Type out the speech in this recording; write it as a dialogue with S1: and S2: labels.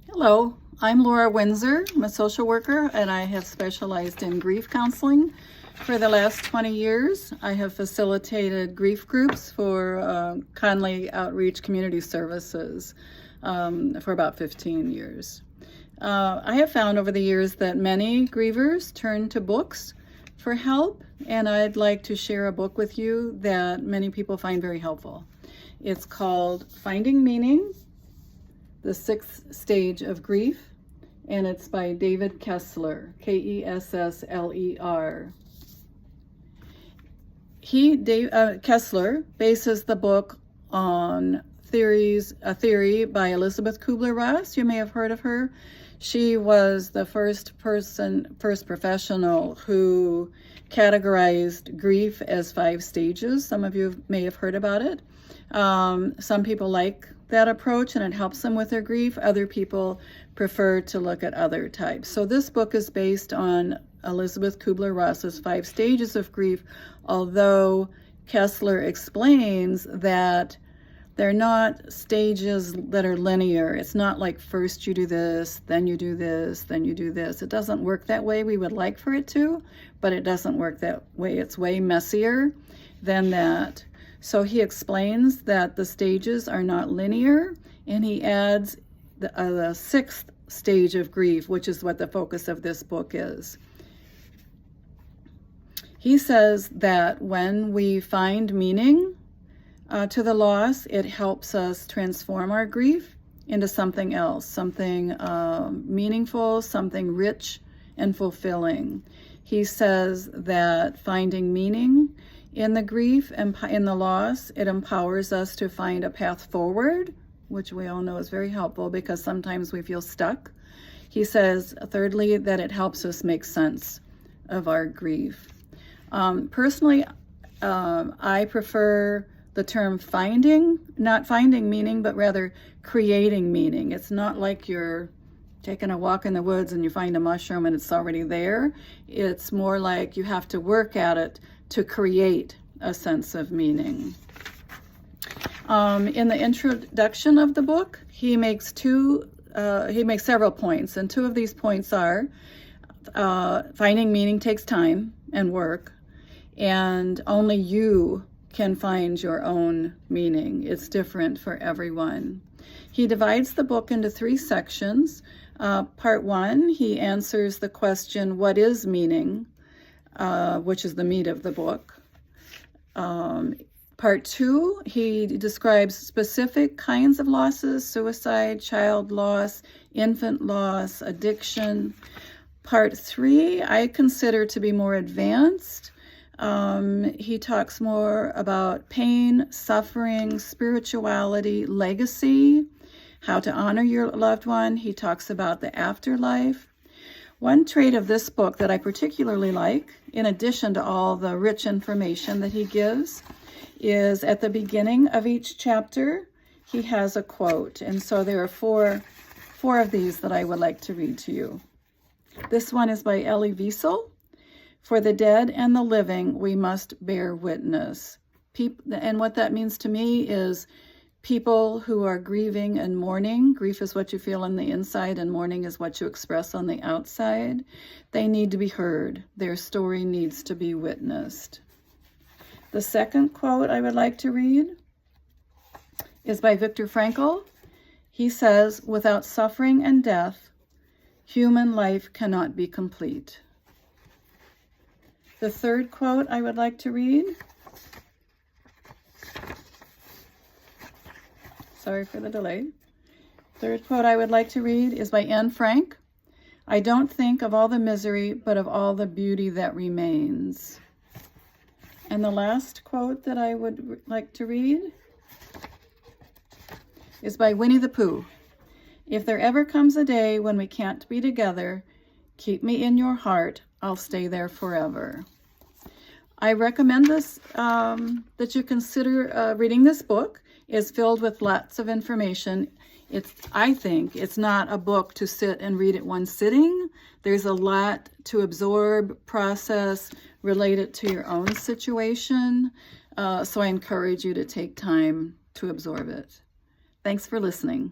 S1: Hello, I'm Lora Windsor. I'm a social worker and I have specialized in grief counseling for the last 20 years. I have facilitated grief groups for Conley Outreach Community Services for about 15 years. I have found over the years that many grievers turn to books for help, and I'd like to share a book with you that many people find very helpful. It's called Finding Meaning: The Sixth Stage of Grief, and it's by David Kessler, Kessler. Kessler bases the book on a theory by Elizabeth Kubler-Ross. You may have heard of her. She was the first professional who categorized grief as 5 stages. Some of you may have heard about it. Some people like that approach and it helps them with their grief. Other people prefer to look at other types. So this book is based on Elizabeth Kubler-Ross's 5 stages of grief, although Kessler explains that they're not stages that are linear. It's not like first you do this, then you do this, then you do this. It doesn't work that way. We would like for it to, but it doesn't work that way. It's way messier than that. So he explains that the stages are not linear, and he adds the 6th stage of grief, which is what the focus of this book is. He says that when we find meaning to the loss, it helps us transform our grief into something else, something meaningful, something rich and fulfilling. He says that finding meaning in the grief and in the loss, it empowers us to find a path forward, which we all know is very helpful because sometimes we feel stuck. He says, thirdly, that it helps us make sense of our grief. Personally, I prefer the term finding, not finding meaning, but rather creating meaning. It's not like you're taking a walk in the woods and you find a mushroom and it's already there. It's more like you have to work at it to create a sense of meaning. In the introduction of the book, he makes several points, and 2 of these points are finding meaning takes time and work, and only you can find your own meaning. It's different for everyone. He divides the book into 3 sections. Part 1, he answers the question, what is meaning? Which is the meat of the book. Part 2, he describes specific kinds of losses: suicide, child loss, infant loss, addiction. Part 3, I consider to be more advanced. He talks more about pain, suffering, spirituality, legacy, how to honor your loved one. He talks about the afterlife. One trait of this book that I particularly like, in addition to all the rich information that he gives, is at the beginning of each chapter, he has a quote. And so there are four of these that I would like to read to you. This one is by Elie Wiesel. For the dead and the living, we must bear witness. And what that means to me is people who are grieving and mourning. Grief is what you feel on the inside, and mourning is what you express on the outside. They need to be heard. Their story needs to be witnessed. The second quote I would like to read is by Viktor Frankl. He says, without suffering and death, human life cannot be complete. The third quote I would like to read, sorry for the delay. Third quote I would like to read is by Anne Frank. I don't think of all the misery, but of all the beauty that remains. And the last quote that I would like to read is by Winnie the Pooh. If there ever comes a day when we can't be together, keep me in your heart. I'll stay there forever. I recommend this, that you consider reading this book. It's filled with lots of information. I think it's not a book to sit and read at one sitting. There's a lot to absorb, process, relate it to your own situation. So I encourage you to take time to absorb it. Thanks for listening.